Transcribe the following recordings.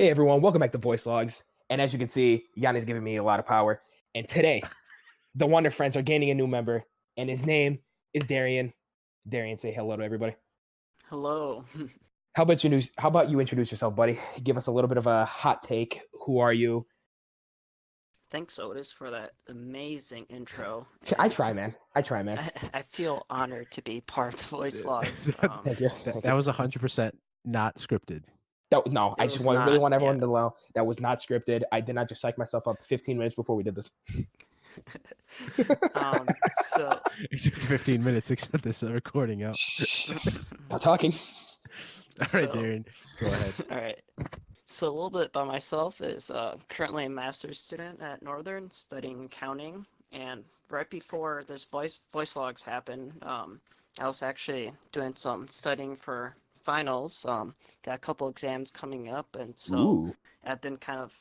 Hey everyone, welcome back to Voice Logs. And as you can see, Yanni's giving me a lot of power. And today, the Wonder Friends are gaining a new member, and his name is Darian. Darian, say hello to everybody. Hello. How about you introduce yourself, buddy? Give us a little bit of a hot take. Who are you? Thanks, Otis, for that amazing intro. I And try, man. I try, man. I feel honored to be part of the Voice Logs. Thank you. Thank That you. was 100% not scripted. No, It I just was really not, want everyone yeah. to know that was not scripted. I did not just psych myself up 15 minutes before we did this. So It took 15 minutes to get this recording out. Stop talking. All right, Darian, go ahead. All right. So a little bit about myself is currently a master's student at Northern studying accounting. And right before this voice logs happened, I was actually doing some studying for finals. Got a couple exams coming up, and so Ooh. I've been kind of,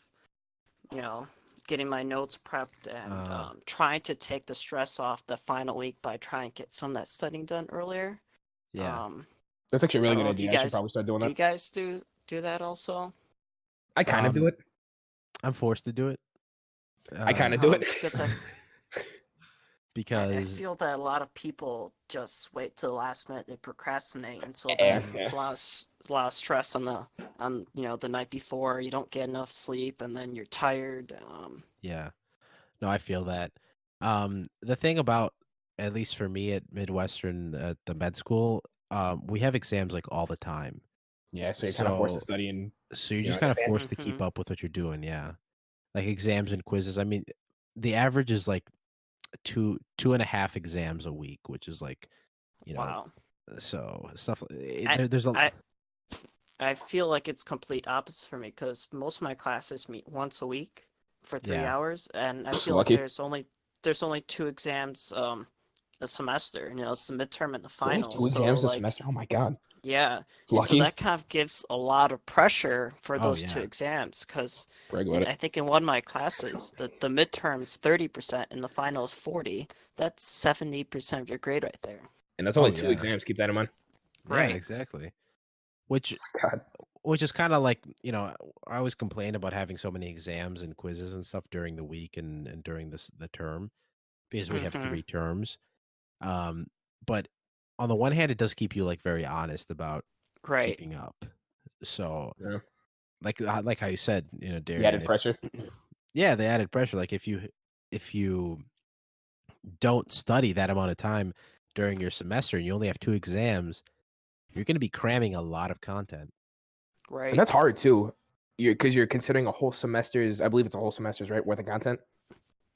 getting my notes prepped and trying to take the stress off the final week by trying to get some of that studying done earlier. Yeah. That's actually a I really don't good know if you idea. I should guys probably start doing do. that. You guys do that also? I kind of do it. I'm forced to do it. I kind of do it. Because I because feel that a lot of people just wait till the last minute, they procrastinate, and so Yeah, then it's a lot of stress on the night before. You don't get enough sleep, and then you're tired. yeah. No, I feel that. The thing about, at least for me at Midwestern, at the med school, we have exams like all the time. yeah. So you're kind of forced to study and So you're you just know, kind of in forced to keep up with what you're doing. Yeah. Like exams and quizzes. I mean, the average is like two and a half exams a week, which is like, Wow. so stuff. I, There's a I I feel like it's complete opposite for me because most of my classes meet once a week for 3 hours, and I Just feel like lucky. there's only two exams a semester. It's the midterm and the Only finals. 2 exams a like, semester. Oh my god. yeah, and so Lucky. that kind of gives a lot of pressure for Oh, those two yeah. exams because Brag about I it. think in one of my classes the midterm's 30% and the finals 40. That's 70% of your grade right there. And that's Oh, only two yeah. exams. Keep that in mind. Yeah, Right. exactly. Which God. is kind of like, I always complain about having so many exams and quizzes and stuff during the week and during the term because we have Mm-hmm. 3 terms. But on the one hand, it does keep you like very honest about Right. keeping up. So Yeah. like how you said, The Darian, added pressure. yeah, the added pressure. Like if you don't study that amount of time during your semester and you only have 2 exams, you're going to be cramming a lot of content. And Right. that's hard too. Because you're considering a whole semester's. I believe it's a whole semester's worth of content.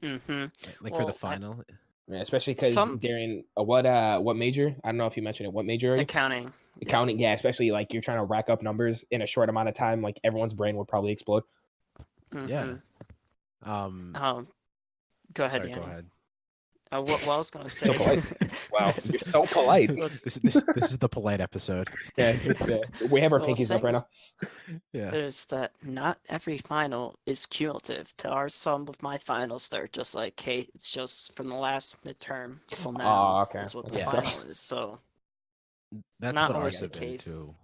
Mm-hmm. Like for the final. Yeah, especially because Some Darren, what major? I don't know if you mentioned it. What major are you? accounting. Accounting. Yeah, especially like you're trying to rack up numbers in a short amount of time. Like everyone's brain would probably explode. Mm-hmm. Yeah. Go ahead, Sorry, Yanni. go ahead. What I was gonna say. So polite. Wow, you're so polite. This is the polite episode. Yeah, we have our What I was pinkies up right now. Yeah. is that not every final is cumulative. There are some of my finals that are just like, hey, it's just from the last midterm till now okay. is what the Yeah. final is. So That's not what always ours the have been case. too.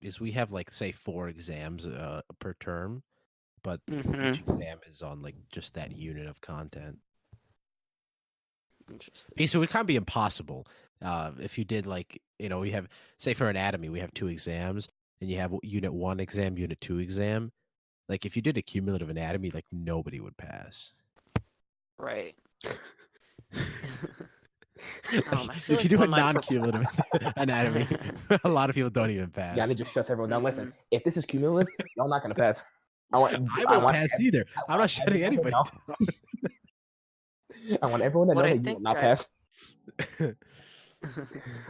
Is we have like say 4 exams per term, but each Mm-hmm. exam is on like just that unit of content. Interesting. So it can't be impossible. If you did like, we have, say for anatomy, we have 2 exams and you have unit 1 exam, unit 2 exam. Like if you did a cumulative anatomy, like nobody would pass. Right. If you do a non-cumulative anatomy, a lot of people don't even pass. Yanni just shuts everyone down. Listen, if this is cumulative, y'all not gonna pass. I won't pass either. I'm not shutting anybody down. I want everyone to know that you will not pass.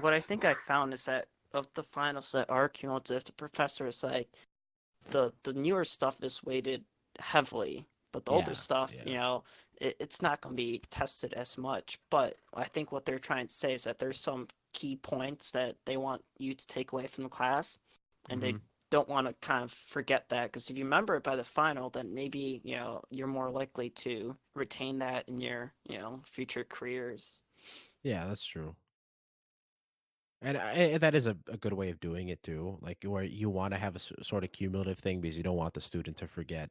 What I think I found is that of the finals that are cumulative, the professor is like, the newer stuff is weighted heavily, but the older stuff, it's not going to be tested as much. But I think what they're trying to say is that there's some key points that they want you to take away from the class, and they don't want to kind of forget that, because if you remember it by the final, then maybe you're more likely to retain that in your future careers. Yeah, that's true. And that is a good way of doing it too. Like where you want to have a sort of cumulative thing because you don't want the student to forget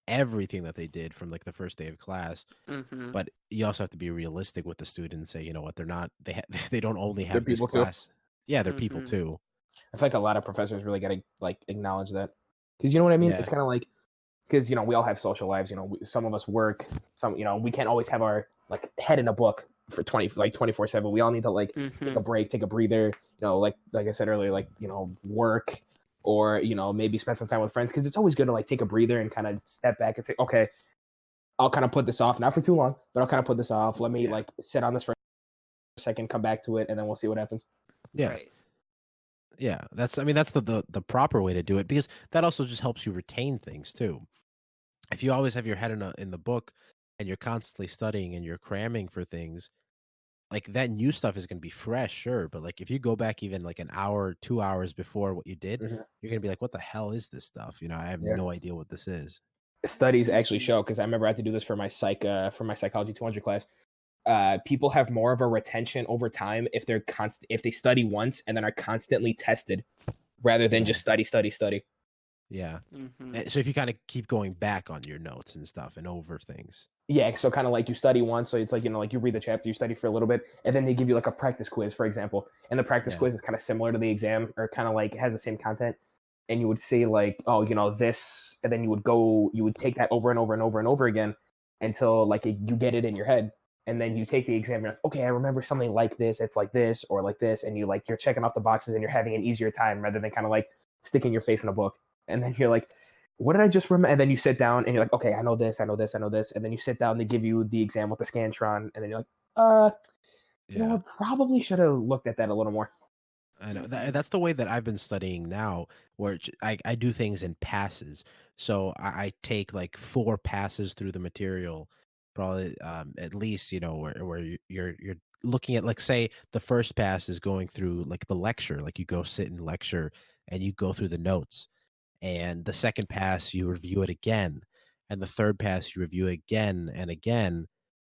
everything that they did from like the first day of class. Mm-hmm. But you also have to be realistic with the student and say, you know what, they're not they don't only They're have this people too. class. Yeah, they're people Mm-hmm. too. I feel like a lot of professors really got to like acknowledge that, because you know what I mean. Yeah. It's kind of like, because you know we all have social lives. You know, some of us work. Some, you know, we can't always have our like head in a book for 24/7. We all need to like take a break, take a breather. You know, like I said earlier, like, you know, work, or, you know, maybe spend some time with friends, because it's always good to like take a breather and kind of step back and say, okay, I'll kind of put this off, not for too long, but I'll kind of put this off. Let me like sit on this for a second, come back to it, and then we'll see what happens. Yeah. Right. Yeah, that's the proper way to do it, because that also just helps you retain things too. If you always have your head in the book and you're constantly studying and you're cramming for things, like that new stuff is going to be fresh, sure, but like if you go back even like an hour, 2 hours before what you did, Mm-hmm. you're going to be like, what the hell is this stuff? You know, I have no idea what this is. Studies actually show, because I remember I had to do this for my psychology 200 class. People have more of a retention over time if if they study once and then are constantly tested, rather than just study. Yeah. Mm-hmm. So if you kind of keep going back on your notes and stuff and over things. Yeah, so kind of like you study once, so it's like, you know, like you read the chapter, you study for a little bit, and then they give you like a practice quiz, for example, and the practice quiz is kind of similar to the exam, or kind of like has the same content, and you would say like, oh, you know, this, and then you would take that over and over and over and over again until like you get it in your head, and then you take the exam, and you're like, okay, I remember something like this, it's like this or like this, and you're checking off the boxes and you're having an easier time rather than kind of like sticking your face in a book, and then you're like, what did I just remember? And then you sit down and you're like, okay, I know this. And then you sit down, they give you the exam with the Scantron, and then you're like, you know, I probably should have looked at that a little more. I know that's the way that I've been studying now, where I do things in passes. So I take like 4 passes through the material, probably at least, you know, where you're looking at, like, say the first pass is going through like the lecture, like you go sit in lecture and you go through the notes, and the second pass you review it again, and the third pass you review it again and again,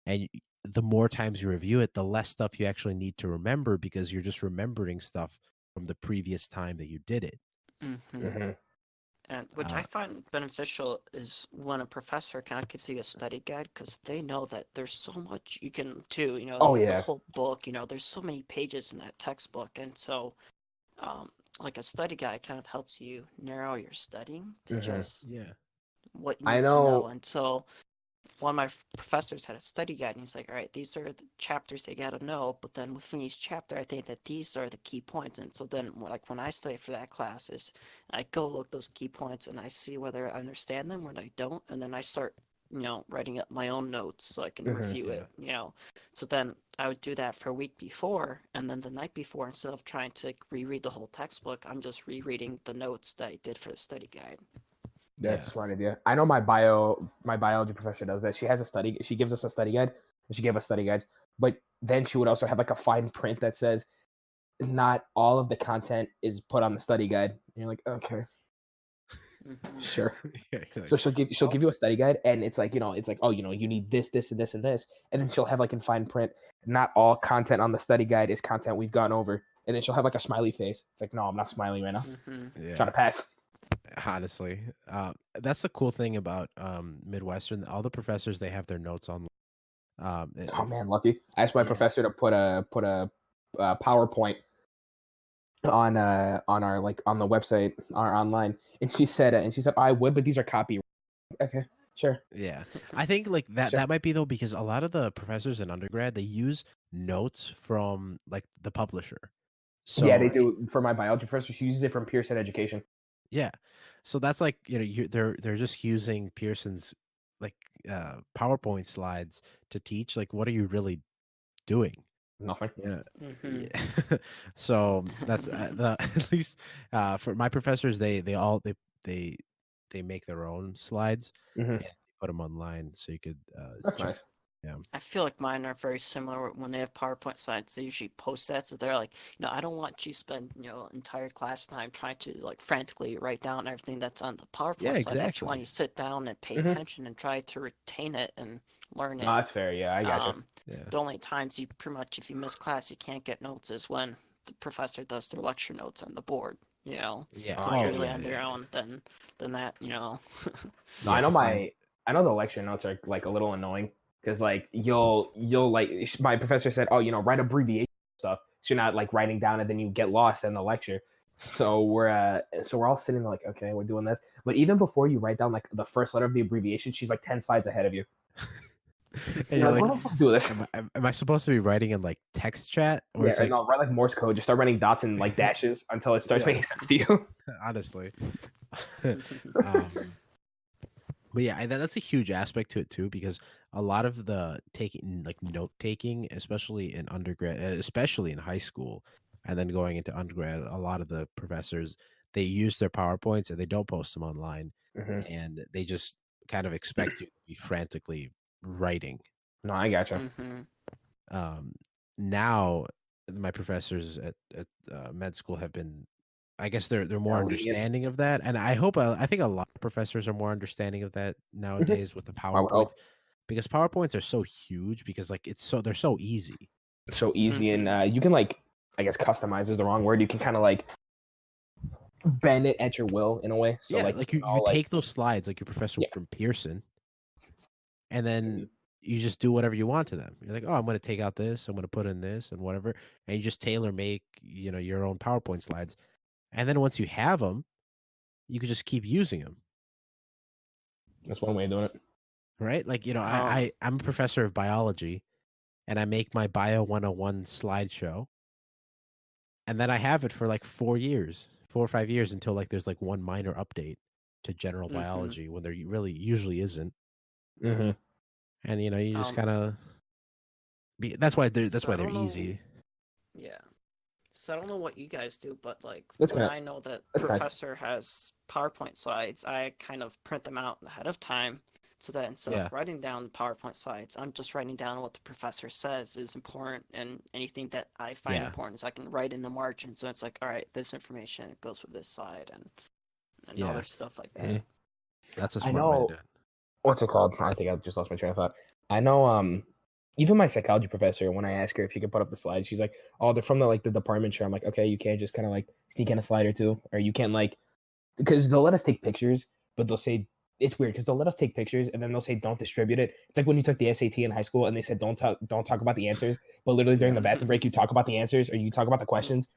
and the more times you review it, the less stuff you actually need to remember, because you're just remembering stuff from the previous time that you did it. Mm-hmm. And which I find beneficial is when a professor kind of gives you a study guide, because they know that there's so much you can do. You know, the whole book. You know, there's so many pages in that textbook, and so like a study guide kind of helps you narrow your studying to just what you need to know. And so one of my professors had a study guide, and he's like, all right, these are the chapters they got to know, but then within each chapter, I think that these are the key points. And so then, like, when I study for that classes, I go look those key points, and I see whether I understand them or I don't, and then I start, you know, writing up my own notes so I can review it, you know. So then I would do that for a week before, and then the night before, instead of trying to reread the whole textbook, I'm just rereading the notes that I did for the study guide. That's a smart idea. I know my biology professor does that. She gives us a study guide, and she gave us study guides, but then she would also have like a fine print that says not all of the content is put on the study guide. And you're like, okay, sure. So she'll give you a study guide, and it's like, you know, oh, you know, you need this, this, and this, and this, and then she'll have like in fine print, not all content on the study guide is content we've gone over, and then she'll have like a smiley face. It's like, no, I'm not smiling right now. Trying to pass. Honestly, that's the cool thing about Midwestern. All the professors, they have their notes on. Oh man, lucky! I asked my professor to put a PowerPoint on our like on the website, our online, and she said I would, but these are copyright. Okay, sure. Yeah, I think like that that might be though, because a lot of the professors in undergrad, they use notes from like the publisher. So yeah, they do. For my biology professor, she uses it from Pearson Education. Yeah, so that's like, you know, they're just using Pearson's like PowerPoint slides to teach. Like, what are you really doing? Nothing. Yeah. So that's at least for my professors, they make their own slides and they put them online, so you could. That's nice. Yeah. I feel like mine are very similar. When they have PowerPoint slides, they usually post that, so they're like, you know, I don't want you to spend, you know, entire class time trying to like frantically write down everything that's on the PowerPoint slide. I actually want you to sit down and pay attention and try to retain it and learn it. No, that's fair. Yeah, I got you. The only times you pretty much, if you miss class, you can't get notes is when the professor does their lecture notes on the board, Yeah. completely on their own, then that, No, I know the lecture notes are like a little annoying because like you'll like my professor said, oh, write abbreviation stuff, so you're not like writing down and then you get lost in the lecture. So we're all sitting there like, okay, we're doing this, but even before you write down like the first letter of the abbreviation, she's like 10 slides ahead of you. And you're like, what am I supposed to do with this? Am I supposed to be writing in like text chat? Or Yeah, no, write like Morse code. Just start writing dots and like dashes until it starts making sense to you. Honestly. But yeah, that's a huge aspect to it too, because a lot of the note taking, especially in undergrad, especially in high school, and then going into undergrad, a lot of the professors, they use their PowerPoints and they don't post them online, and they just kind of expect you to be frantically writing. No, I gotcha. Now my professors at med school have been, I guess they're more understanding of that, and I think a lot of professors are more understanding of that nowadays with the PowerPoints, because PowerPoints are so huge, because like they're so easy. So easy, and you can like, I guess customize is the wrong word. You can kind of like bend it at your will in a way. So yeah, like you take those slides like your professor from Pearson, and then you just do whatever you want to them. You're like, oh, I'm going to take out this, I'm going to put in this, and whatever, and you just tailor make your own PowerPoint slides. And then once you have them, you can just keep using them. That's one way of doing it. Right? Like, I'm a professor of biology, and I make my Bio 101 slideshow. And then I have it for like 4 or 5 years, until like there's like one minor update to general biology when there really usually isn't. And, you just kind of... That's why they're easy. Yeah. So I don't know what you guys do, but like I know that professor has PowerPoint slides, I kind of print them out ahead of time, so that instead of writing down the PowerPoint slides, I'm just writing down what the professor says is important, and anything that I find important is I can write in the margin. So it's like, all right, this information goes with this slide, and other stuff like that. That's a smart way to do it. What's it called? I think I just lost my train of thought. I know even my psychology professor, when I ask her if she can put up the slides, she's like, oh, they're from the department chair. I'm like, okay, you can't just kind of like sneak in a slide or two, or you can't like, because they'll let us take pictures, but they'll say, it's weird because they'll let us take pictures and then they'll say don't distribute it. It's like when you took the SAT in high school and they said don't talk about the answers, but literally during the bathroom break you talk about the answers or you talk about the questions.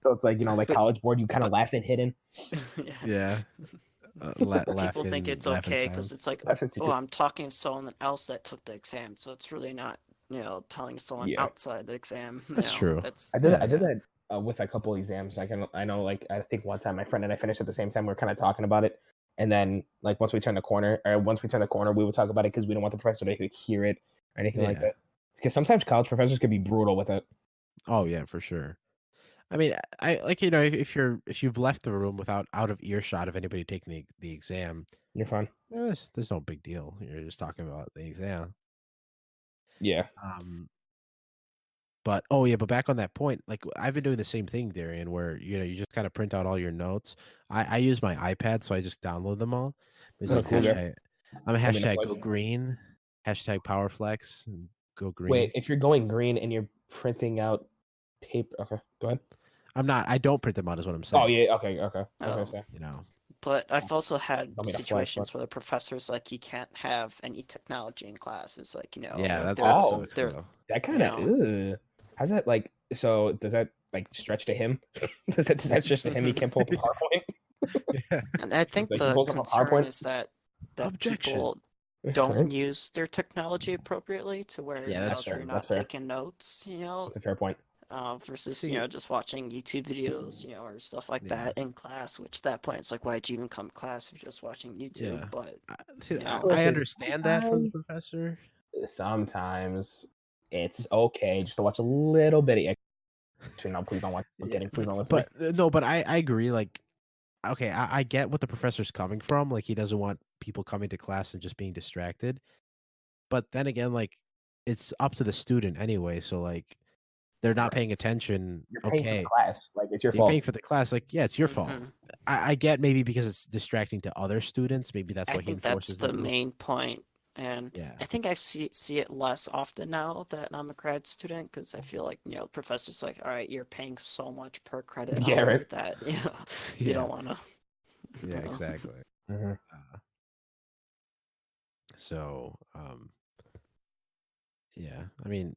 So it's like, like College Board, you kind of laugh in hidden. Yeah. People think it's okay because it's like, oh, I'm talking to someone else that took the exam, so it's really not, telling someone outside the exam. That's true. I did that with a couple exams. I know, like I think one time my friend and I finished at the same time. We were kind of talking about it, and then like once we turned the corner, we would talk about it because we don't want the professor to hear it or anything like that. Because sometimes college professors could be brutal with it. Oh yeah, for sure. I mean, I like, if you've left the room out of earshot of anybody taking the exam, you're fine. There's no big deal. You're just talking about the exam. Yeah. But back on that point, like I've been doing the same thing, Darian, where you just kind of print out all your notes. I use my iPad, so I just download them all. It's like I'm a hashtag go green, hashtag PowerFlex, and go green. Wait, if you're going green and you're printing out paper, okay, go ahead. I'm not. I don't print them out, is what I'm saying. Oh yeah, okay. But I've also had situations where the professor's like, you can't have any technology in class. It's like, that kind of. How's that like? So does that like stretch to him? does that stretch to him? He can't pull up the PowerPoint. And I think the concern is that people don't use their technology appropriately to where they're not taking notes. That's a fair point. Versus just watching YouTube videos, or stuff like that in class. Which at that point it's like, why'd you even come to class if you're just watching YouTube? Yeah. But I understand that from the professor. Sometimes it's okay just to watch a little bit of. Actually, no, please don't watch. Please don't listen. But I agree. Like, okay, I get what the professor's coming from. Like, he doesn't want people coming to class and just being distracted. But then again, like, it's up to the student anyway. So like, they're not paying attention. You're paying for the class. Like, it's your fault. You're paying for the class. Like, yeah, it's your fault. I get maybe because it's distracting to other students. Maybe that's why he enforces that's the main point And Yeah. I think I see it less often now that I'm a grad student, because I feel like, professors like, all right, you're paying so much per credit Yeah, hour right. that you Yeah. don't want to. Yeah, exactly. Mhm. So, yeah, I mean,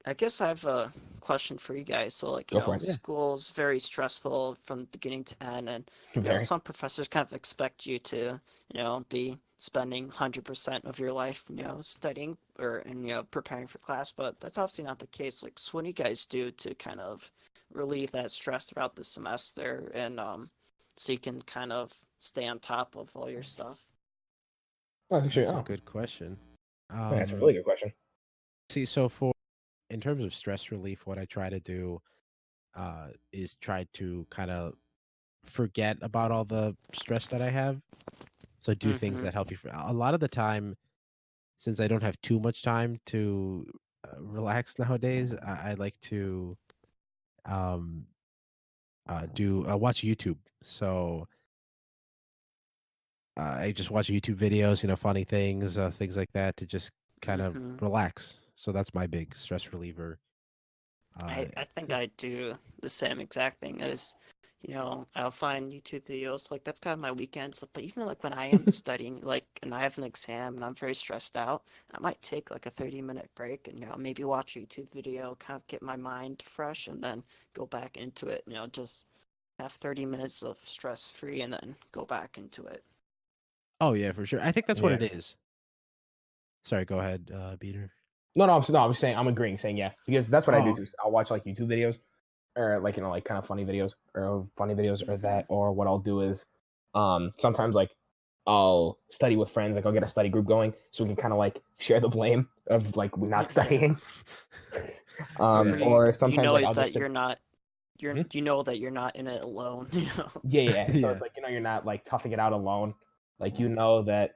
I guess I have a question for you guys. So, like, Go for it. yeah. school's very stressful from beginning to end, and Very. some professors kind of expect you to, be spending 100% of your life, studying and preparing for class. But that's obviously not the case. Like, so what do you guys do to kind of relieve that stress throughout the semester, and so you can kind of stay on top of all your stuff? Oh, actually, That's a good question. that's a really good question. See, so in terms of stress relief, what I try to do is try to kind of forget about all the stress that I have. So do things Mm-hmm. that help you. A lot of the time, since I don't have too much time to relax nowadays, I like to um, do watch YouTube. So I just watch YouTube videos, funny things, things like that, to just kind of Mm-hmm. relax. So that's my big stress reliever. I think I do the same exact thing as, I'll find YouTube videos. Like, that's kind of my weekends. But even like when I am studying, like, and I have an exam and I'm very stressed out, I might take like a 30-minute break and, maybe watch a YouTube video, kind of get my mind fresh, and then go back into it. Just have 30 minutes of stress free and then go back into it. Oh yeah, for sure. I think that's what Yeah. it is. Sorry, go ahead, Peter. No, I'm saying I'm agreeing, saying yeah, because that's what I do Oh, too. I'll watch like YouTube videos, or like like kind of funny videos, or Mm-hmm. that, or what I'll do is, sometimes like I'll study with friends, like I'll get a study group going, so we can kind of like share the blame of like not Yeah. studying. yeah. Or sometimes like I'll just That sit. you're not Hmm? you know that you're not in it alone. Yeah. So Yeah. it's like you're not like toughing it out alone. Like that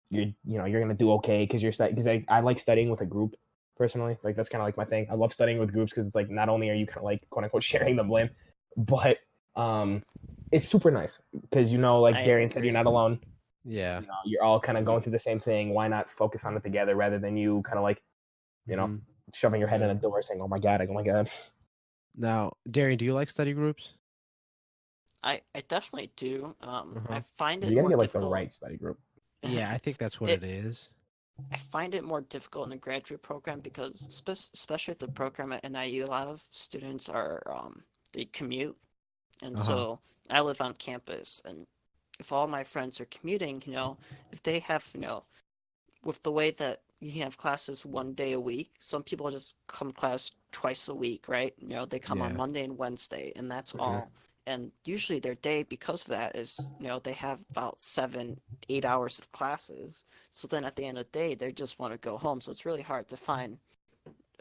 you're gonna do okay because you're studying. Because I like studying with a group personally. Like that's kind of like my thing. I love studying with groups because it's like not only are you kind of like quote unquote sharing the blame, but it's super nice because like I Darian said, you're agree. not alone. Yeah. You're all kind of going through the same thing. Why not focus on it together rather than you kind of like Hmm. shoving your head in Yeah. a door saying, "Oh my god, oh my god." Now, Darian, do you like study groups? I definitely do. I Uh-huh. find You it gotta more get like the difficult. right study group. Yeah, I think that's what it it is. I find it more difficult in a graduate program because especially at the program at NIU, a lot of students are they commute, and Uh-huh. so I live on campus, and if all my friends are commuting, if they have, with the way that you have classes 1 day a week, some people just come to class twice a week, right? They come on Yeah. Monday and Wednesday, and that's Hmm. all. And usually their day, because of that, is, they have about 8 hours of classes. So then at the end of the day, they just want to go home. So it's really hard to find,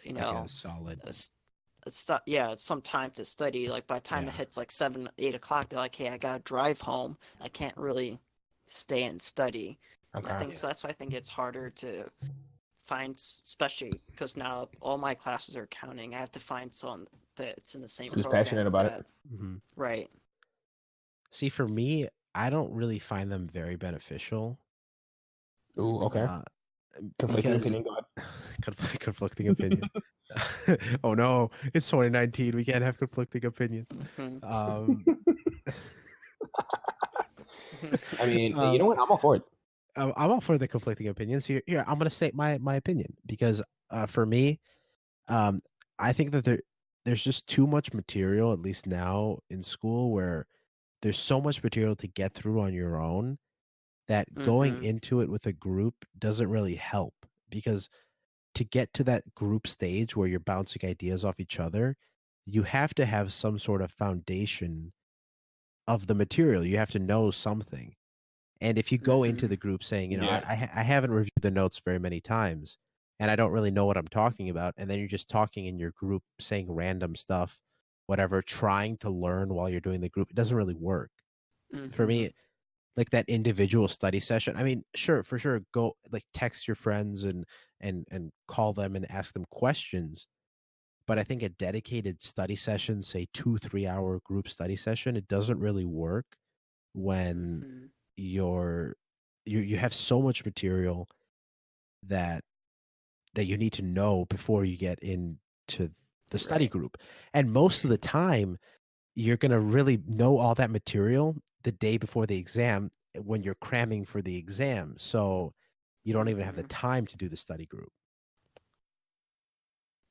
you Like a know, solid. it's some time to study. Like by the time it Yeah. hits like 7, 8 o'clock, they're like, hey, I gotta drive home. I can't really stay and study. I Okay. think so. That's why I think it's harder to find, especially because now all my classes are accounting. I have to find someone that's in the same Who's passionate program about it? that, Hmm. right. See, for me, I don't really find them very beneficial. Ooh, Mm-hmm. okay. Uh, Conflicting because opinion. Go ahead. conflicting opinion. Oh no, it's 2019. We can't have conflicting opinion. Mm-hmm. Um, I mean, you um, know what? I'm all for it. I'm all for the conflicting opinions. Here, I'm gonna state my opinion because for me, um, I think that there's just too much material, at least now in school, where there's so much material to get through on your own that going Mm-hmm. into it with a group doesn't really help because to get to that group stage where you're bouncing ideas off each other, you have to have some sort of foundation of the material. You have to know something. And if you go into Mm-hmm. the group saying, Yeah. I haven't reviewed the notes very many times and I don't really know what I'm talking about, and then you're just talking in your group saying random stuff, whatever, trying to learn while you're doing the group, it doesn't really work. For Mm-hmm. me, like that individual study session, I mean, sure, for sure, go like text your friends and call them and ask them questions. But I think a dedicated study session, say 2 3 hour group study session, it doesn't really work when Mm-hmm. you're you have so much material that you need to know before you get into the study group. And most of the time, you're going to really know all that material the day before the exam when you're cramming for the exam. So you don't even have the time to do the study group.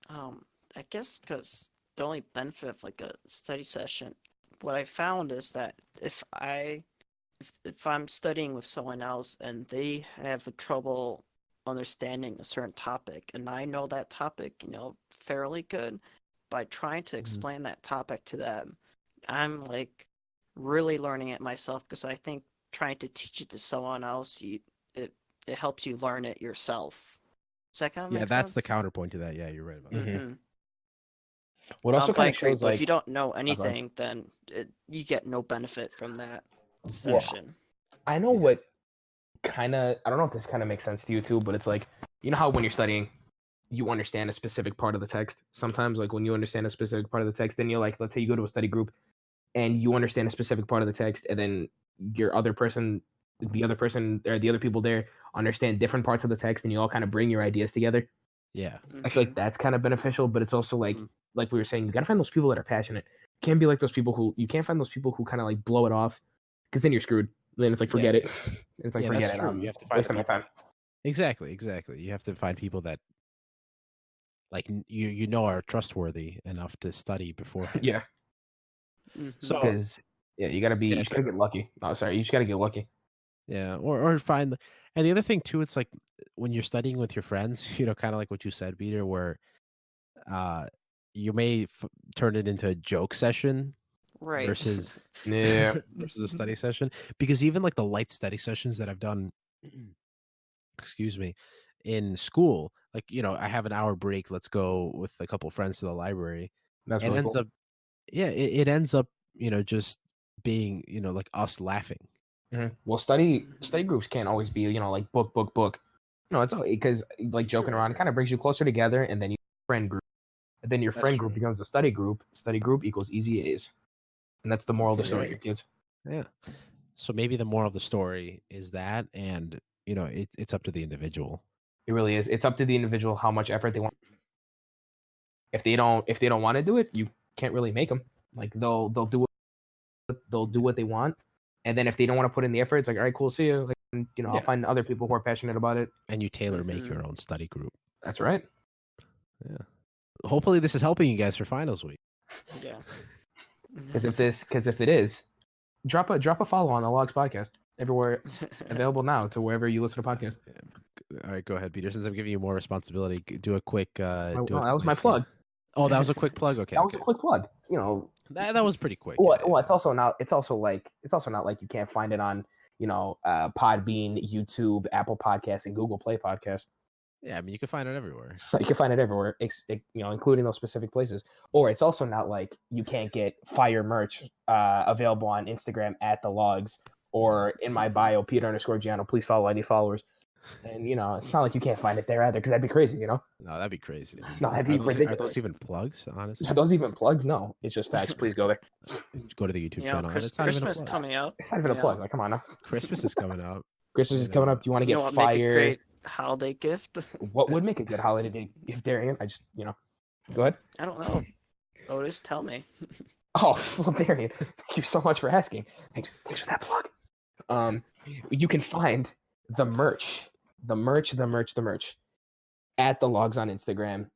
I guess because the only benefit of like a study session, what I found is that if I'm studying with someone else and they have trouble understanding a certain topic and I know that topic, fairly good, by trying to explain that topic to them, I'm like really learning it myself, because I think trying to teach it to someone else, it helps you learn it yourself. Does that kind of make sense? Yeah, that's the counterpoint to that. Yeah, you're right about that. What also kind of shows, but if you don't know anything, then you get no benefit from that session. I know what kind of, I don't know if this kind of makes sense to you too, but it's like, you know how when you're studying, you understand a specific part of the text. Sometimes, like when you understand a specific part of the text, then you're like, let's say you go to a study group and you understand a specific part of the text, and then the other people there understand different parts of the text, and you all kind of bring your ideas together. Yeah. I feel like that's kind of beneficial, but it's also like we were saying, you gotta find those people that are passionate. You can't be like those people who, you can't find those people who kind of like blow it off, because then you're screwed. Then it's like, forget it. It's like, forget it. You have to find my time. Exactly. You have to find people that like you know are trustworthy enough to study beforehand. Yeah. So because you gotta be, you just gotta get lucky. Oh, sorry, you just gotta get lucky. Yeah, or find, and the other thing too, it's like when you're studying with your friends, kind of like what you said, Peter, where you may turn it into a joke session, right? Versus versus a study session, because even like the light study sessions that I've done, excuse me, in school, like I have an hour break. Let's go with a couple friends to the library. That's it really ends cool. up, it ends up, just being like us laughing. Well, study groups can't always be like book. No, it's because like joking around, it kind of brings you closer together, and then you friend group, and then your friend group becomes a study group. Study group equals easy A's, and that's the moral of the story, kids. Yeah. So maybe the moral of the story is that, and it's up to the individual. It really is. It's up to the individual how much effort they want. If they don't want to do it, you can't really make them. Like they'll do what they want, and then if they don't want to put in the effort, it's like, all right, cool, see you. Like, I'll find other people who are passionate about it. And you tailor make your own study group. That's right. Yeah. Hopefully this is helping you guys for finals week. Yeah. Because if it is, drop a follow on the Logs podcast everywhere, available now to wherever you listen to podcasts. All right, go ahead, Peter. Since I'm giving you more responsibility, do a quick. That was my plug. Oh, that was a quick plug. Okay, that was a quick plug. That was pretty quick. Well, it's also not like you can't find it on Podbean, YouTube, Apple Podcasts, and Google Play Podcasts. Yeah, I mean, you can find it everywhere. You can find it everywhere, including those specific places. Or it's also not like you can't get fire merch available on Instagram at the Logs, or in my bio, Peter_Giano. Please follow. I need followers. And it's not like you can't find it there either, because that'd be crazy. No, that'd be crazy. No, that'd be ridiculous. Are those even plugs? Honestly, are those even plugs? No, it's just facts. Please go there. Go to the YouTube channel. Christmas coming up. It's not even a plug. Like, come on now. Christmas is coming up. Christmas is coming up. Do you want to get fire? Make a great holiday gift. What would make a good holiday gift, Darian? I just, go ahead. I don't know. Otis, tell me. Oh, well, Darian, thank you so much for asking. Thanks for that plug. You can find the merch at the Logs on Instagram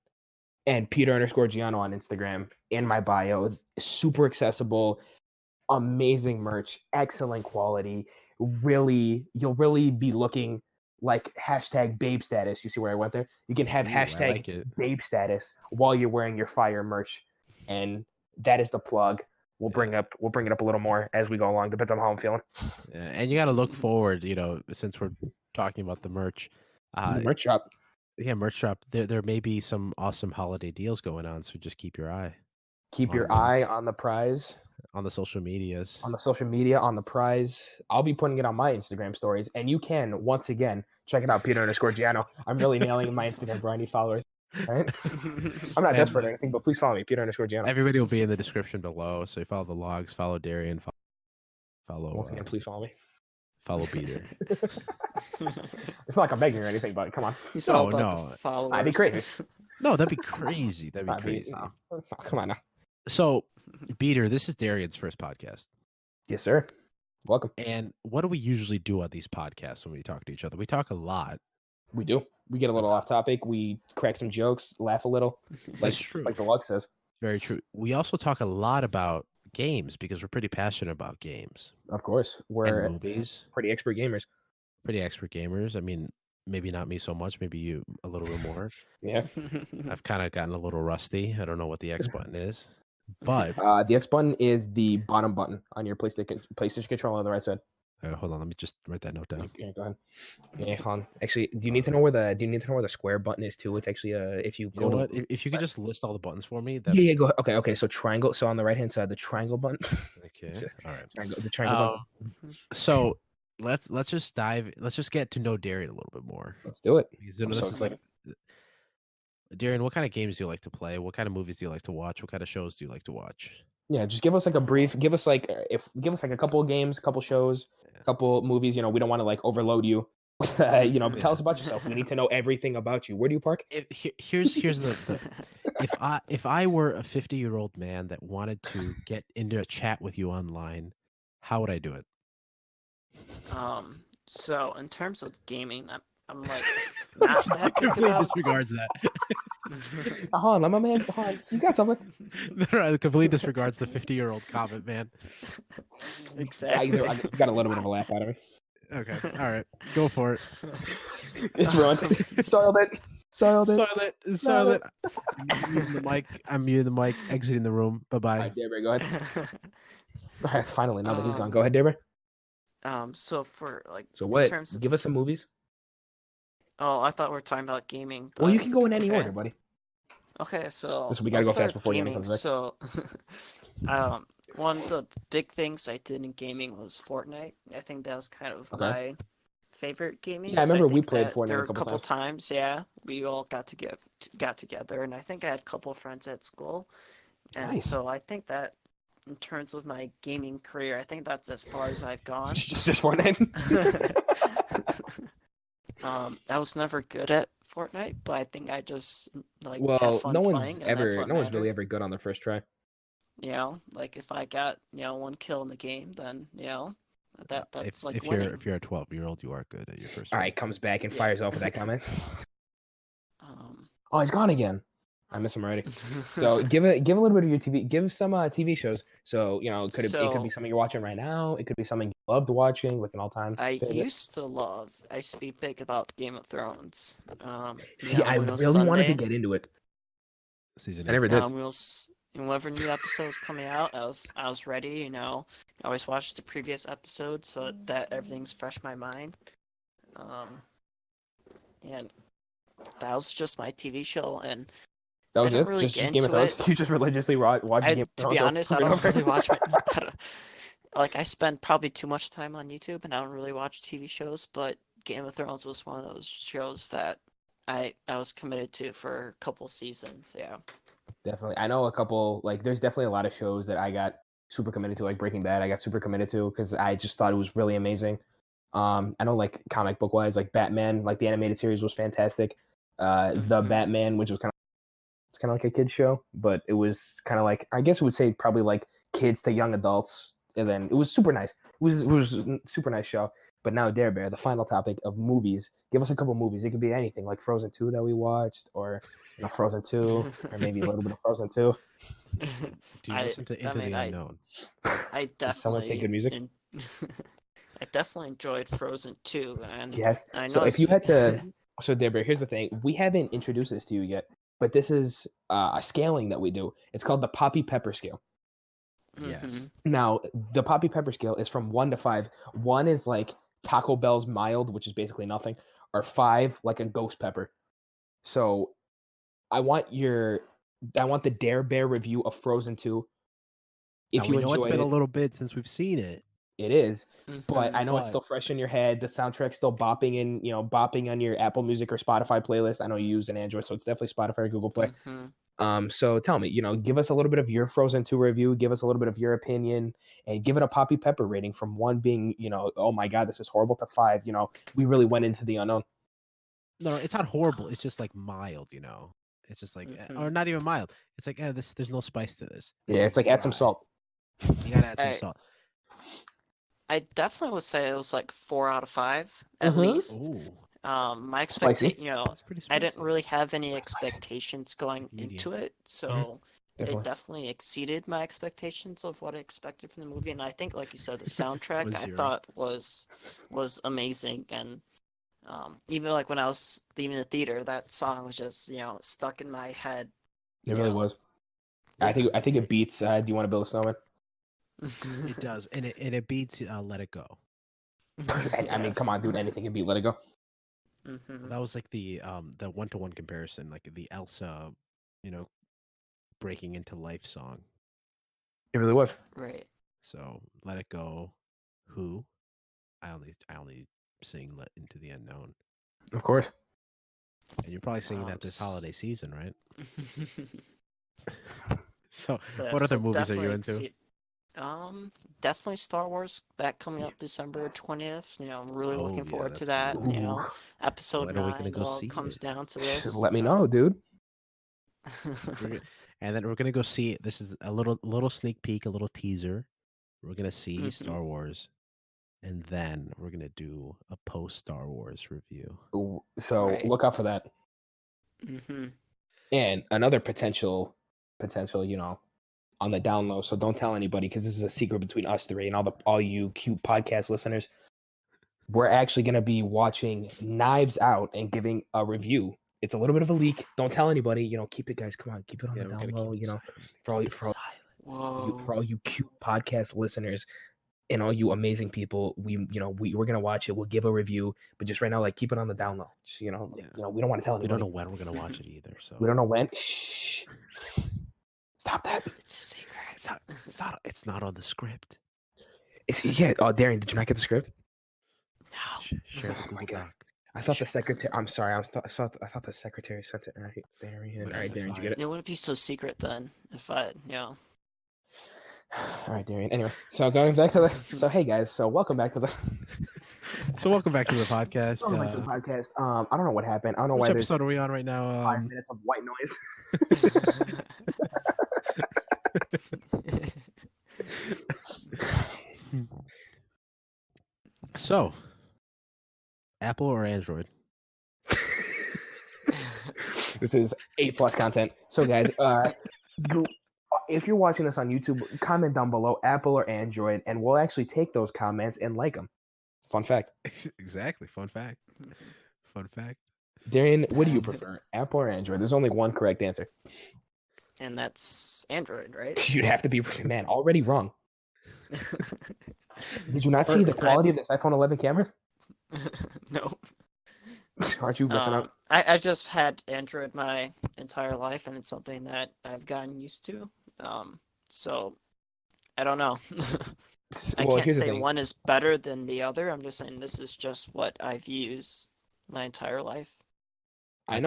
and Peter_Giano on Instagram in my bio. Super accessible, amazing merch, excellent quality. You'll really be looking like #babe status. You see where I went there? You can have #babe status while you're wearing your fire merch, and that is the plug. We'll bring it up a little more as we go along. Depends on how I'm feeling. Yeah, and you got to look forward. Since we're talking about the merch, merch shop. Yeah, merch shop. There may be some awesome holiday deals going on, so just keep your eye. Keep your eye on the prize. On the social medias. On the prize. I'll be putting it on my Instagram stories, and you can once again check it out, Peter_Giano. I'm really nailing my Instagram, bro. I need followers. Right? I'm not desperate or anything, but please follow me, Peter_Giano. Everybody will be in the description below, so you follow the Logs, follow Darian, follow. Once again, please follow me. Follow Peter. It's not like I'm begging or anything, but come on. He's all No, about no. the followers. That'd be crazy. No, that'd be crazy. That'd be crazy. No, come on now. So, Beater, this is Darian's first podcast. Yes, sir. Welcome. And what do we usually do on these podcasts when we talk to each other? We talk a lot. We do. We get a little off topic. We crack some jokes, laugh a little. That's true. Like the log says. Very true. We also talk a lot about games because we're pretty passionate about games. Of course. We're and movies. Pretty expert gamers. Pretty expert gamers. I mean, maybe not me so much. Maybe you a little bit more. Yeah. I've kind of gotten a little rusty. I don't know what the X button is. But the X button is the bottom button on your PlayStation controller on the right side. Hold on, let me just write that note down. Yeah, go ahead. Yeah, hold on. Actually, do you need to know where the square button is too? It's actually if you go what? If you could just list all the buttons for me. Yeah, go ahead. Okay. So triangle. So on the right hand side, the triangle button. Okay. All right. The triangle button. So let's just get to know Darian a little bit more. Let's do it. I'm so excited. Darian, what kind of games do you like to play? What kind of movies do you like to watch? What kind of shows do you like to watch? Yeah, just give us like a brief. Give us like a couple of games, a couple shows, a couple movies. We don't want to like overload you. Tell us about yourself. We need to know everything about you. Where do you park? Here's the if I were a 50-year-old man that wanted to get into a chat with you online, how would I do it? So in terms of gaming, I'm like not that good completely about. Disregards that. Hold on, let my man. Hold on. He's got something. Completely disregards the 50-year-old comment, man. Exactly. I got a little bit of a laugh out of it. Okay, all right, go for it. It's ruined. Soiled it. Soiled it. I'm muting the mic. Exiting the room. Bye bye. All right, Debra, go ahead. All right, finally, now that he's gone, go ahead, Debra. So for like. So what? In terms of... Give us some movies. Oh, I thought we were talking about gaming. Well, you can go in any order, buddy. Okay, so we gotta go fast before gaming. You so, one of the big things I did in gaming was Fortnite. I think that was kind of my favorite gaming. Yeah, I remember we played Fortnite there a couple times. Yeah, we all got together, and I think I had a couple of friends at school, and so I think that in terms of my gaming career, I think that's as far as I've gone. Just Fortnite. I was never good at Fortnite, but I think I just had fun no playing. No one's really ever good on their first try. Like if I got one kill in the game, then that's like if winning. If you're a 12-year-old, you are good at your first. All right, comes back and fires off with that comment. Oh, he's gone again. I miss him already. So give a little bit of your TV. Give some TV shows. So it could be something you're watching right now. It could be something you loved watching, like an all-time. I used to be big about Game of Thrones. I really wanted to get into it. Season I never did. Whenever new episode was coming out, I was ready. I always watched the previous episode so that everything's fresh in my mind. And that was just my TV show, and that was it. Really just Game of Thrones. You just religiously watch Game of Thrones. To be honest, I don't really watch. I spend probably too much time on YouTube, and I don't really watch TV shows. But Game of Thrones was one of those shows that I was committed to for a couple seasons. Yeah, definitely. I know a couple. There's definitely a lot of shows that I got super committed to, like Breaking Bad. I got super committed to because I just thought it was really amazing. I know, comic book wise, Batman, the animated series was fantastic. The Batman, which was kind of like a kid's show, but it was kind of I guess I would say probably kids to young adults, and then it was super nice. It was a super nice show. But now, Dare Bear, the final topic of movies. Give us a couple movies. It could be anything, like Frozen 2 that we watched, or Frozen 2, or maybe a little bit of Frozen 2. Do you listen to Into the Unknown? I definitely. Someone say good music. I definitely enjoyed Frozen 2, and yes. I know so if you had to, so Dare Bear, here's the thing: we haven't introduced this to you yet. But this is a scaling that we do. It's called the Poppy Pepper Scale. Yeah. Now, the Poppy Pepper Scale is from 1 to 5. 1 is Taco Bell's mild, which is basically nothing, or 5 like a ghost pepper. So, I want the Dare Bear review of Frozen 2. If you know it's been a little bit since we've seen it. It is, but I know it's still fresh in your head. The soundtrack's still bopping on your Apple Music or Spotify playlist. I know you use an Android, so it's definitely Spotify or Google Play. So tell me, give us a little bit of your Frozen 2 review, give us a little bit of your opinion, and give it a Poppy Pepper rating from 1 being, oh my God, this is horrible, to 5, we really went into the unknown. No, it's not horrible. It's just like mild, It's just like, or not even mild. It's like, there's no spice to this. Yeah, it's like add some salt. You gotta add some salt. I definitely would say it was like 4 out of 5 at least. Ooh. My expectation, I didn't really have any Spicy. expectations going into it, so it definitely exceeded my expectations of what I expected from the movie. And I think, like you said, the soundtrack I thought was amazing. And even like when I was leaving the theater, that song was just stuck in my head. It really was. Yeah, I think it beats. Do you want to build a snowman? It does, and it beats Let It Go. I mean, come on, dude. Anything can beat Let It Go. That was like the 1-to-1 comparison, like the Elsa, breaking into life song. It really was. Right. So Let It Go. Who? I only sing Let Into the Unknown. Of course. And you're probably singing that this holiday season, right? So what other movies are you into? Definitely Star Wars, that coming up December 20th. I'm really looking forward to that. Episode 9 comes down to this. Let me know, dude. And then we're gonna go see. This is a little sneak peek, a little teaser. We're gonna see Star Wars, and then we're gonna do a post Star Wars review. So look out for that. And another potential, on the down low. So don't tell anybody, because this is a secret between us three and all you cute podcast listeners. We're actually gonna be watching Knives Out and giving a review. It's a little bit of a leak. Don't tell anybody. Keep it, guys. Come on, keep it on the down low. For all you cute podcast listeners and all you amazing people, we're gonna watch it. We'll give a review, but just right now, like, keep it on the down low. Just, we don't want to tell anybody. We don't know when we're gonna watch it either. So we don't know when. Shh. Stop that. It's a secret. It's not on the script. Oh, Darian, did you not get the script? No. Oh my God. I thought the secretary. I'm sorry. I thought the secretary sent it. All right, Darian. All right, Darian, did you get it? It wouldn't be so secret then if I, All right, Darian. Anyway, so going back to so hey guys, so welcome back to the. Welcome back to the podcast. Welcome back to the podcast. I don't know what happened. I don't know which why. Episode are we on right now? 5 minutes of white noise. So, Apple or Android? This is 8+ content. So, guys, if you're watching this on YouTube, comment down below Apple or Android, and we'll actually take those comments and like them. Fun fact. Exactly. Fun fact. Darian, what do you prefer, Apple or Android? There's only one correct answer. And that's Android, right? You'd have to be, man, already wrong. Did you not see the quality of this iPhone 11 camera? No. Aren't you missing out? I just had Android my entire life, and it's something that I've gotten used to. So I don't know. I can't say one is better than the other. I'm just saying this is just what I've used my entire life. I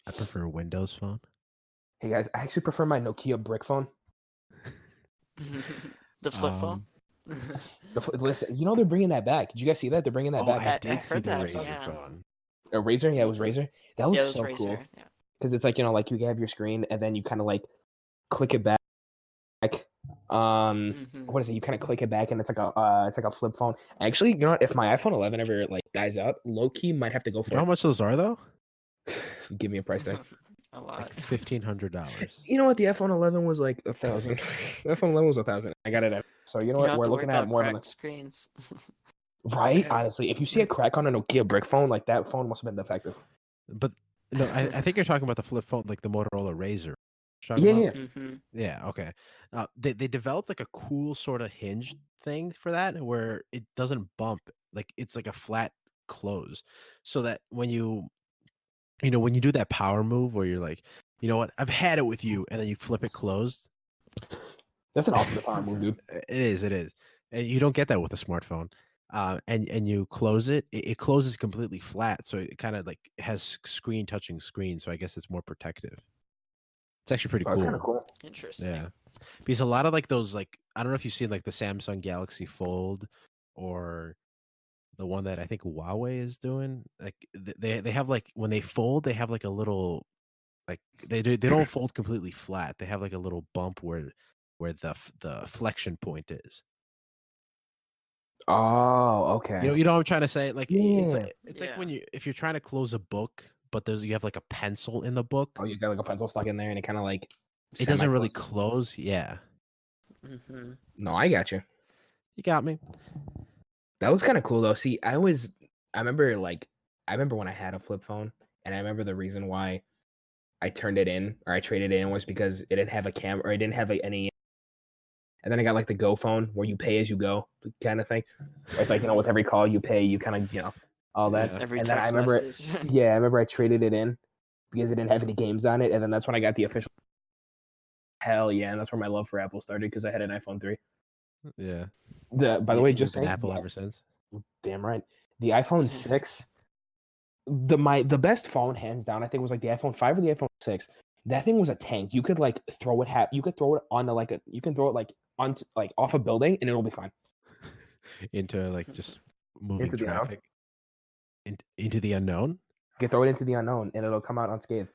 prefer Windows Phone. Hey guys, I actually prefer my Nokia brick phone. The flip phone. Listen, they're bringing that back. Did you guys see that? They're bringing that back. I heard that. Razr phone. A Razr? Yeah, it was Razr. That was so Razr, cool. Yeah. Because it's like, like you have your screen and then you kind of like click it back. What is it? You kind of click it back and it's like a flip phone. Actually, if my iPhone 11 ever like dies out, low key might have to go for it. How much those are though? Give me a price tag. A lot. Like $1,500. You know what? The iPhone 11 was like 1,000. The iPhone 11 was 1,000. I got it at. So you know what? We're looking at more than screens. Right? Honestly, if you see a crack on a Nokia brick phone, like that phone must have been defective. But no, I think you're talking about the flip phone, like the Motorola Razr. Yeah. Yeah. Okay. They developed like a cool sort of hinge thing for that, where it doesn't bump. Like it's like a flat close, so that when you do that power move where you're like, you know what, I've had it with you, and then you flip it closed. That's an ultimate power move, dude. It is. And you don't get that with a smartphone. And you close it, it closes completely flat, so it kind of like has screen touching screen. So I guess it's more protective. It's actually pretty Oh, it's kind of cool. cool. Interesting. Yeah, because a lot of like those like I don't know if you've seen like the Samsung Galaxy Fold or the one that I think Huawei is doing. Like they have like when they fold, they have like a little like they don't fold completely flat. They have like a little bump where the flexion point is. Oh, okay. You know what I'm trying to say? Like Yeah. it's like when if you're trying to close a book, but you have like a pencil in the book. Oh, you got like a pencil stuck in there, and it kind of like It doesn't really close. close. Yeah. Mm-hmm. No, I got you. You got me. That was kind of cool though. See, I remember when I had a flip phone, and I remember the reason why I turned it in or I traded it in was because it didn't have a camera or it didn't have any. And then I got like the Go phone where you pay as you go kind of thing. It's like, with every call you pay, you kind of, all that. Every And then I text remember, message. I remember I traded it in because it didn't have any games on it. And then that's when I got the official. Hell yeah. And that's where my love for Apple started because I had an iPhone 3. Yeah. By the way, just been saying. Apple ever since. Damn right. The iPhone 6, the best phone hands down, I think was like the iPhone 5 or the iPhone 6. That thing was a tank. You could like throw it you could throw it onto like you can throw it like onto like off a building and it'll be fine. Into like just moving Into the unknown. traffic. Into the unknown? You can throw it into the unknown and it'll come out unscathed.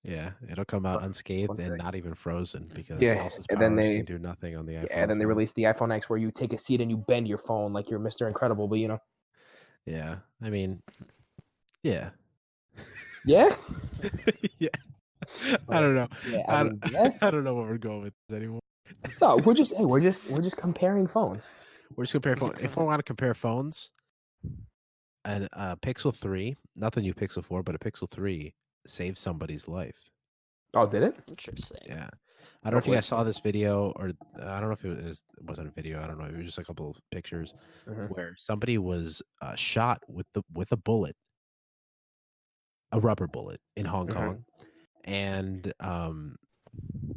Yeah, it'll come out unscathed and not even frozen because Austin's and then powers they can do nothing on the iPhone. Yeah, and then they released the iPhone X where you take a seat and you bend your phone like you're Mr. Incredible, but Yeah, I mean, yeah. Yeah? Yeah. I don't know. Yeah, I don't know where we're going with this anymore. So we're just comparing phones. We're just comparing phones. If we want to compare phones, and Pixel 3, not the new Pixel 4, but a Pixel 3 saved somebody's life. Oh, did it? Interesting. Yeah. I don't know if you guys saw this video, or I don't know if it wasn't a video. I don't know. It was just a couple of pictures where somebody was shot with a bullet, a rubber bullet in Hong Kong, and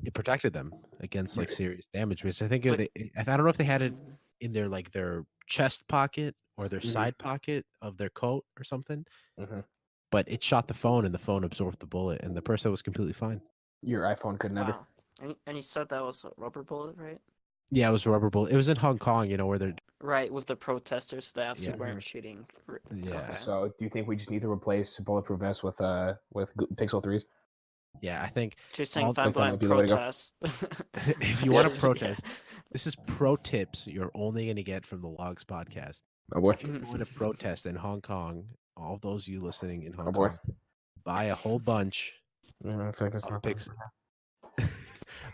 it protected them against like serious damage. Because I think I don't know if they had it in their chest pocket or their side pocket of their coat or something, but it shot the phone and the phone absorbed the bullet, and the person was completely fine. Your iPhone could never. Wow. And you said that was a rubber bullet, right? Yeah, it was a rubber bullet. It was in Hong Kong, where they're right with the protesters that obviously weren't shooting. Yeah. Okay. So, do you think we just need to replace bulletproof vests with Pixel 3s? Yeah, I think. You're saying if I'm going to protest. If you want to protest, this is pro tips you're only going to get from the Logs podcast. Oh boy. If you want to protest in Hong Kong, all those you listening in Hong Kong, buy a whole bunch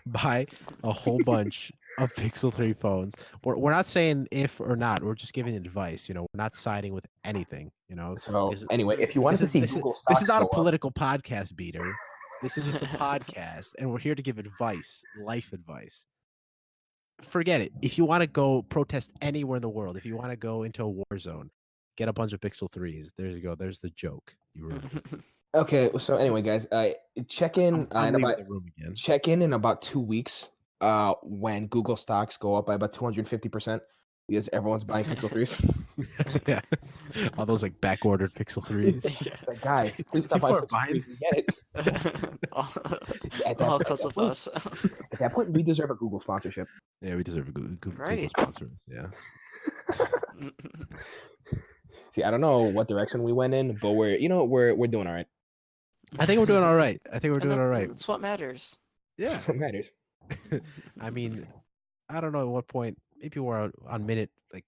buy a whole bunch of Pixel 3 phones. We're not saying if or not. We're just giving advice. We're not siding with anything. So anyway, if you wanted to see Google stocks, this is not a political podcast, Beater. This is just a podcast, and we're here to give advice, life advice. Forget it. If you want to go protest anywhere in the world, if you want to go into a war zone, get a bunch of Pixel 3s. There you go. There's the joke. You ruined it. Okay, so anyway, guys, check in check in about 2 weeks when Google stocks go up by about 250% because everyone's buying Pixel 3s. Yeah. All those like back ordered Pixel 3s. It's like, guys, please stop buying Pixel 3s and get it. All because of us. At that point, we deserve a Google sponsorship. Yeah, we deserve a Google right. sponsor. Yeah. See, I don't know what direction we went in, but we're doing all right. I think we're doing all right. That's what matters. Yeah. That's what matters. I mean, I don't know at what point. Maybe we're on minute like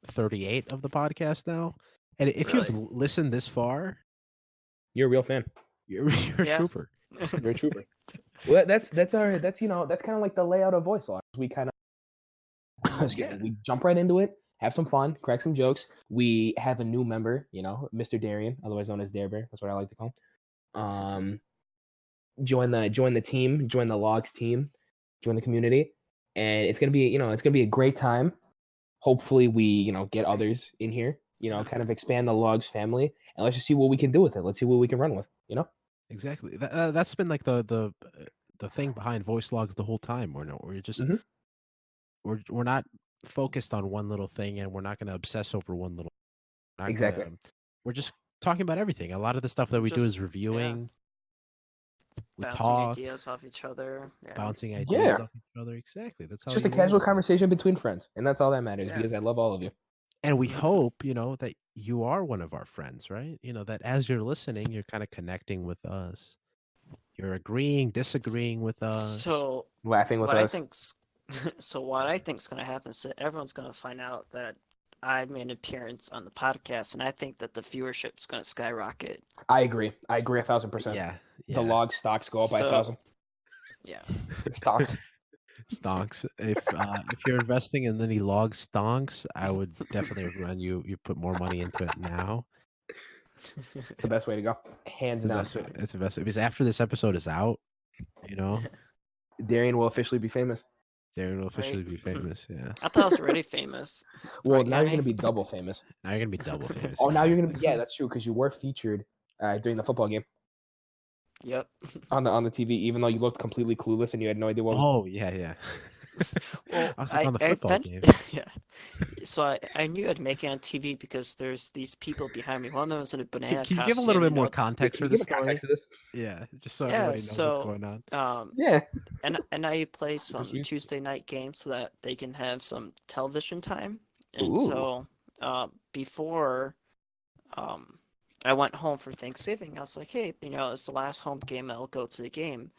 38 of the podcast now. And if you've listened this far, you're a real fan. You're a trooper. You're a trooper. Well, that's kind of like the layout of voice logs. We kind of we jump right into it, have some fun, crack some jokes. We have a new member, Mr. Darian, otherwise known as Dare Bear. That's what I like to call him. Join the team, join the Logs team, join the community, and it's gonna be a great time. Hopefully, we get others in here, kind of expand the Logs family, and let's just see what we can do with it. Let's see what we can run with, Exactly. That's been like the thing behind voice logs the whole time. We're just we're not focused on one little thing, and we're not going to obsess over one little. Exactly. We're just talking about everything. A lot of the stuff that we do is reviewing. We bouncing talk, ideas off each other. Yeah. bouncing Yeah. ideas off each other. Exactly. That's how It's just a you roll casual with it. conversation between friends, and that's all that matters Yeah. because I love all of you. And we hope, that you are one of our friends, right? That as you're listening, you're kind of connecting with us. You're agreeing, disagreeing with us. So Laughing with what I us. think's what I think's gonna happen is that everyone's gonna find out that I made an appearance on the podcast, and I think that the viewership's gonna skyrocket. I agree 1,000%. Yeah. The log stocks go up by 1,000. Yeah. Stocks. Stonks. If you're investing in any log stonks, I would definitely recommend you put more money into it now. It's the best way to go. Hands down. It's the best because after this episode is out, Darian will officially be famous. Darian will officially Right? be famous. Yeah. I thought I was already famous. Well, Right, now you're Yanni? gonna be double famous. Now you're gonna be double famous. Oh, now you're gonna be that's true because you were featured during the football game Yep. on the TV, even though you looked completely clueless and you had no idea what. Oh yeah. Well, I was on the football game. Yeah. So I knew I'd make it on TV because there's these people behind me. One of them was in a banana Can you costume. give a little bit more Can context for you this give a story? context to this? Yeah, just so Yeah, everybody knows so, what's going on. Yeah. And I play some you. Tuesday night games so that they can have some television time. And Ooh. so before I went home for Thanksgiving, I was like, hey, it's the last home game, I'll go to the game.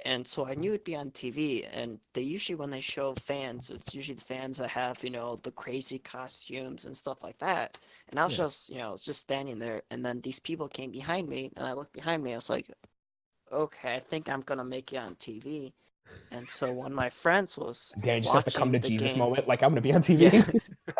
And so I knew it'd be on TV, and they usually, when they show fans, it's usually the fans that have, the crazy costumes and stuff like that. And I was just standing there, and then these people came behind me, and I looked behind me, I was like, okay, I think I'm gonna make it on TV. And so one of my friends was Darian just has to come to watching the Jesus game. moment, like I'm gonna be on TV. Yeah.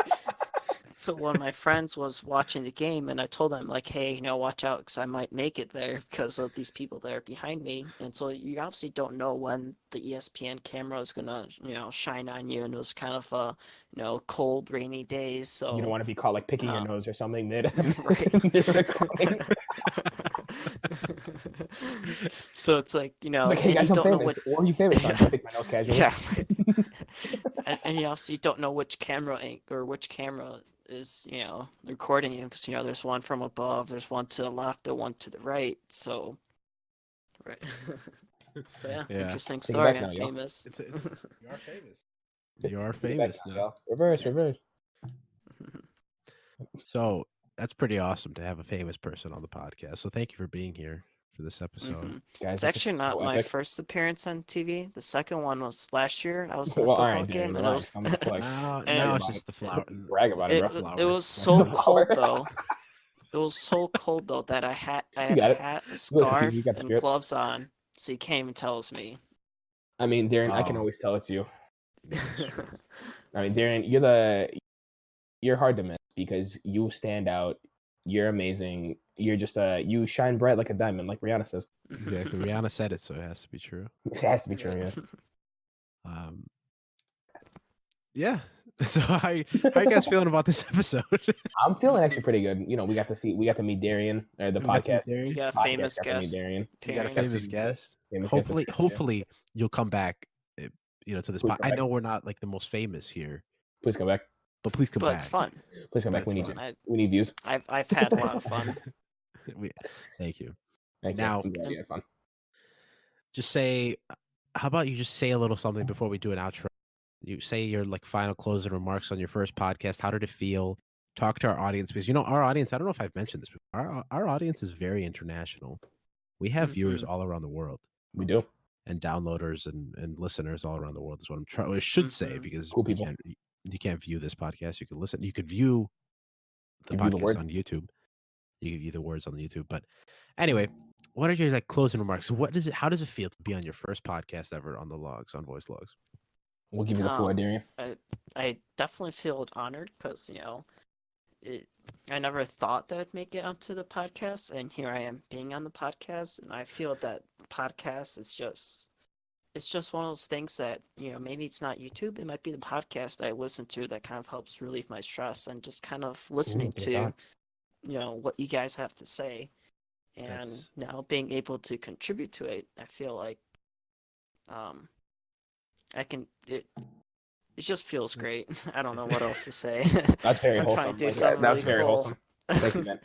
So one of my friends was watching the game, and I told him, like, hey, watch out, because I might make it there because of these people that are behind me. And so you obviously don't know when the ESPN camera is gonna, shine on you. And it was kind of cold, rainy days. So You don't want to be caught like picking your nose or something mid. Right. So it's like, Like, hey and guys, you I'm don't know famous. what. Or are you famous? So I just pick my nose casually. Yeah. And you obviously don't know which camera or which camera is recording you, because there's one from above, there's one to the left, and one to the right. So, right. But yeah, interesting Take it story. back I'm now, yo. famous. You are famous. You are Take it famous back now, now. yo. Reverse. So that's pretty awesome to have a famous person on the podcast. So thank you for being here for this episode. Mhm. Guys, It's this is actually not so my epic. first appearance on TV. The second one was last year. I was in a Well, all football right, game, Darian, and it relax. was I'm gonna flex. Now And- it's just the flower. Brag about it, bro. flower. it was so The cold flower. though. It was so cold though that I had got a it. hat, a You scarf, got the and spirit. gloves on. So you can't even tell it was me. I mean, Darren, I can Oh. always tell it's you. I mean, Darren, you're hard to miss because you stand out. You're amazing. You're just you shine bright like a diamond, like Rihanna says. Exactly. Rihanna said it, so it has to be true. It has to be true, yeah. Yeah. So how you guys feeling about this episode? I'm feeling actually pretty good. We got to meet Darian, the We got to meet podcast. Darian. You got a Podcast famous got to meet guest. Darian. You got a appearance. famous guest. Famous guest. Hopefully you'll come back. To this Please pod. come I back. know we're not like the most famous here, Please come back. but please come But back. it's fun. Please come But back. We it's need fun. you. We need views. I've had a lot of fun. Thank you. Thank you. Now- I'm glad you had fun. Just say, how about you just say a little something before we do an outro? You say your like final closing remarks on your first podcast. How did it feel? Talk to our audience because our audience. I don't know if I've mentioned this before. Our audience is very international. We have viewers all around the world We do. and downloaders and listeners all around the world. Is what I'm trying. I should say Mhm. because Cool people. you can't view this podcast. You can listen. You could view the You view the podcast words. on YouTube. You can view the words on the YouTube. But anyway, what are your like closing remarks? How does it feel to be on your first podcast ever on the logs, on voice logs? We'll give you the floor, Darian. I definitely feel honored because I never thought that I'd make it onto the podcast, and here I am being on the podcast, and I feel that the podcast is just one of those things that maybe it's not YouTube, it might be the podcast that I listen to that kind of helps relieve my stress, and just kind of listening thank to God. what you guys have to say, and That's- now being able to contribute to it, I feel like I can it just feels great. I don't know what else to say. That's very I'm trying wholesome. to do Like, something that's really very cool. wholesome. Thank you, man.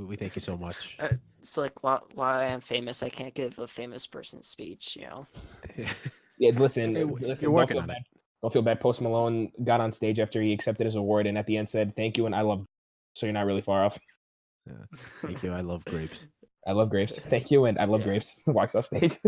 We thank you so much. it's like why I am famous. I can't give a famous person speech. Yeah, listen, okay, listen. you're working on it. Don't feel bad. Post Malone got on stage after he accepted his award, and at the end said, "Thank you," and I love. So you're not really far off. Yeah. Thank you. I love grapes. I love grapes. Thank you, and I love grapes. Walks off stage.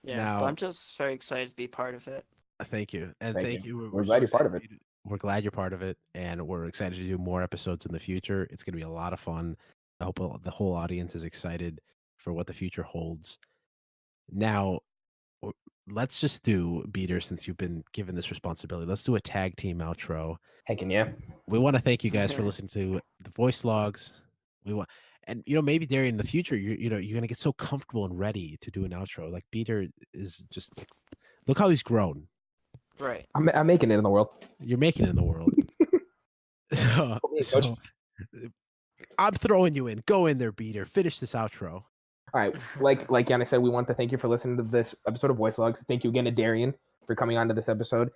Yeah, Now, but I'm just very excited to be part of it. Thank you, and thank you. We're glad you're part of it. We're glad you're part of it, and we're excited to do more episodes in the future. It's going to be a lot of fun. I hope the whole audience is excited for what the future holds. Now, let's just do, Beater, since you've been given this responsibility, let's do a tag team outro. Heck yeah. We want to thank you guys for listening to the voice logs. And maybe Darian, in the future, you're going to get so comfortable and ready to do an outro. Like Beater is just like, look how he's grown. Right. I'm making it in the world. You're making it in the world. so I'm throwing you in. Go in there, Beater. Finish this outro. All right, like Yanni said, we want to thank you for listening to this episode of Voice Logs. Thank you again to Darian for coming on to this episode.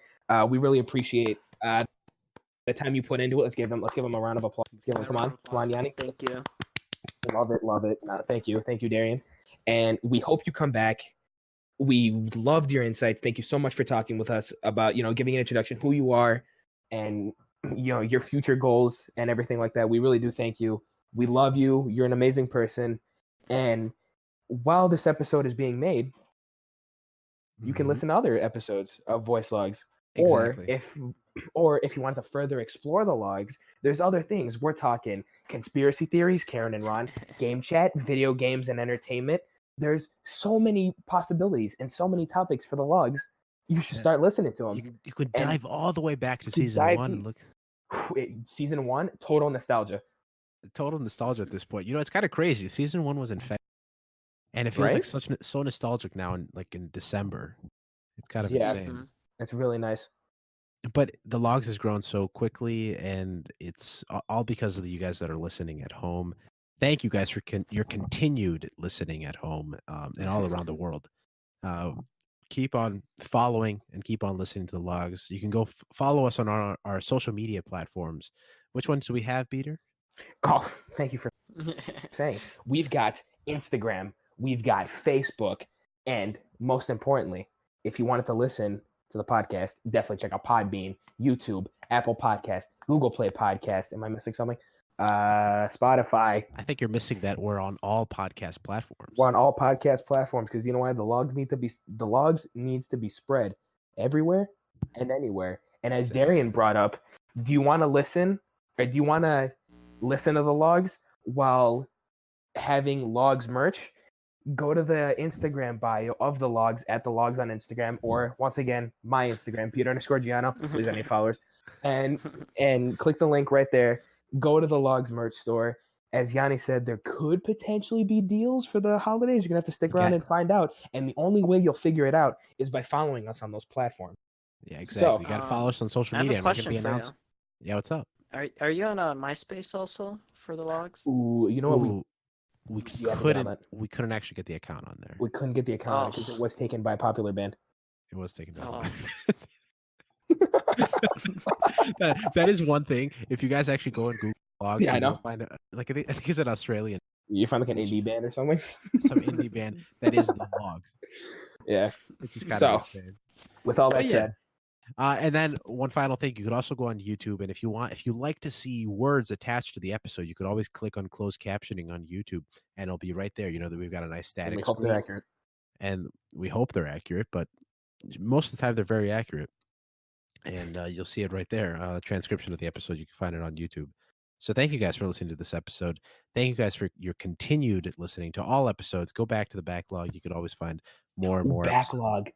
We really appreciate the time you put into it. Let's give him a round of applause. Let's give him, come on, Yanni. Thank you. Love it. Thank you, Darian. And we hope you come back. We loved your insights. Thank you so much for talking with us about giving an introduction, who you are, and your future goals and everything like that. We really do thank you. We love you. You're an amazing person, and while this episode is being made, you can listen to other episodes of Voice Logs. Exactly. Or if you want to further explore the logs, there's other things. We're talking conspiracy theories, Karen and Ron, game chat, video games and entertainment. There's so many possibilities and so many topics for the logs. You should start listening to them. You could dive all the way back to season 1 and look. Season 1, total nostalgia. Total nostalgia at this point. It's kind of crazy. Season 1 was in February. And it feels like so nostalgic now in December. It's kind of insane. It's really nice. But the logs has grown so quickly, and it's all because of you guys that are listening at home. Thank you guys for your continued listening at home and all around the world. Keep on following and keep on listening to the logs. You can go follow us on our social media platforms. Which ones do we have, Peter? Oh, thank you for saying. We've got Instagram. We've got Facebook, and most importantly, if you wanted to listen to the podcast, definitely check out Podbean, YouTube, Apple Podcast, Google Play Podcast. Am I missing something? Spotify. I think you're missing that we're on all podcast platforms. We're on all podcast platforms because you know why? The logs needs to be spread everywhere and anywhere. And as Darian brought up, do you want to listen to the logs while having logs merch? Go to the Instagram bio of the logs at the logs on Instagram, or once again, my Instagram, Peter_Giano, please any followers, and click the link right there. Go to the logs merch store. As Yanni said, there could potentially be deals for the holidays. You're gonna have to stick around and find out. And the only way you'll figure it out is by following us on those platforms. Yeah, exactly. You gotta follow us on social media. I have a question for you. Yeah, what's up? Are you on MySpace also for the logs? Ooh, you know what? We couldn't actually get the account on there. We couldn't get the account because it was taken by a popular band. It was taken by that is one thing. If you guys actually go and Google blogs, I know. Find I think it's an Australian. You find like an indie band or something. Some indie band that is the logs. Yeah, it's just kind of insane. With all that said. And then one final thing, you could also go on YouTube, and if you like to see words attached to the episode, you could always click on closed captioning on YouTube, and it'll be right there. You know that we've got a nice static. And we hope they're accurate. And we hope they're accurate, but most of the time they're very accurate. And you'll see it right there. Transcription of the episode, you can find it on YouTube. So thank you guys for listening to this episode. Thank you guys for your continued listening to all episodes. Go back to the backlog. You could always find more and more backlog.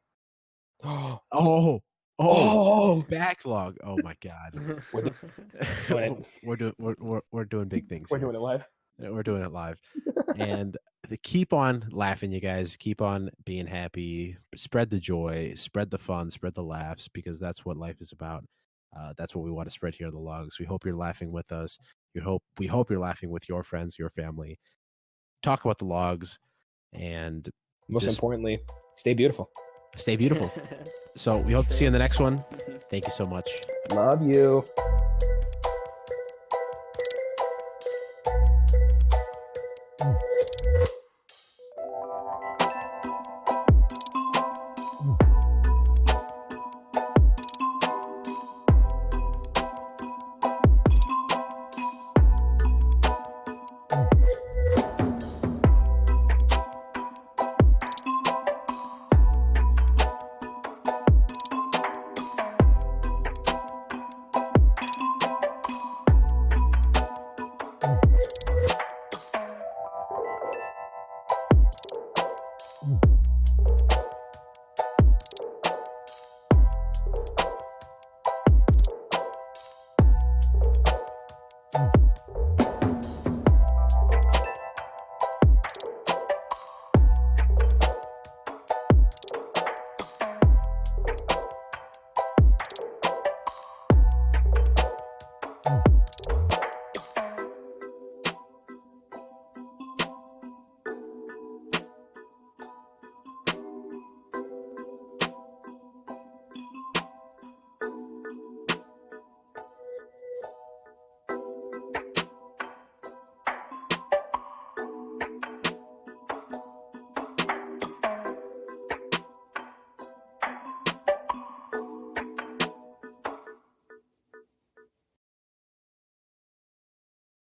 Backlog! Oh my God, we're doing big things. We're doing it live. We're doing it live, and keep on laughing, you guys. Keep on being happy. Spread the joy, spread the fun, spread the laughs, because that's what life is about. That's what we want to spread here on the logs. We hope you're laughing with us. We hope you're laughing with your friends, your family. Talk about the logs, and most importantly, stay beautiful. Stay beautiful. So we hope to see you in the next one. Thank you so much. Love you.